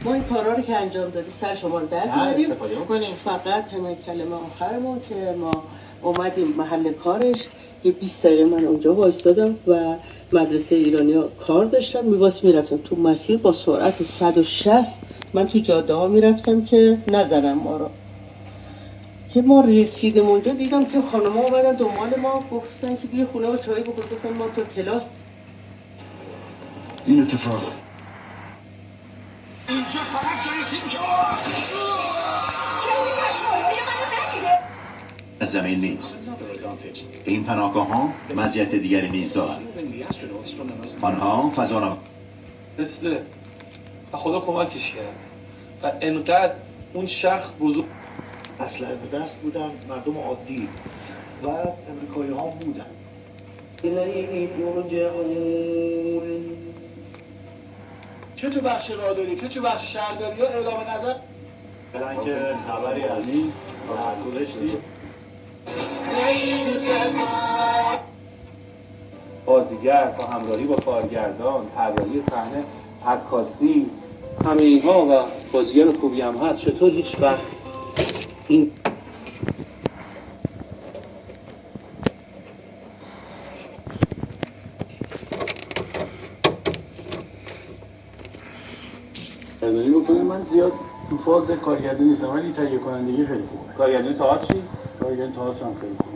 ما این کارا رو که انجام دادیم سر شما رو در بیاریم، استفاده می‌کنیم. فقط همین کلمه آخرمون که ما اومدیم محل کارش یه 20 دقیقه من اونجا وایستادم و مدرسه ایرانیا کار داشتم، میرفتم تو مسیر با سرعت 160 من تو جاده ها میرفتم که نزنم ما رو. که ما رسیدیم اونجا دیدم که خانم‌ها اومدن دنبال ما، گفتن که بیا خونه و چای بخور. گفتن ما تو کلاس. این اتفاق اینجا فقط جای تیم زمین نیست. این پناهگاه ها مزیت دیگری نیز دارند. آنها فضا مثل خدا کمکش کرد و انقدر اون شخص بزرگ اسلحه به دست بودن، مردم عادی و امریکایی ها بودن. چه تو بخش راداری که تو بخش شهرداری ها اعلام نظر بلن که خبری از این کنش دید. بازیگر با همراهی با کارگردان، طراحی صحنه، عکاسی، همه اینها و بازیگر خوبی هم هست. چطور هیچ وقت این کارگردانی بکنم؟ من زیاد تو فاز کارگردانی نیستم ولی تهیه کنندگی خیلی خوبه. کارگردانی تئاتر چی؟ کارگردانی تئاتر هم خیلی خوبه.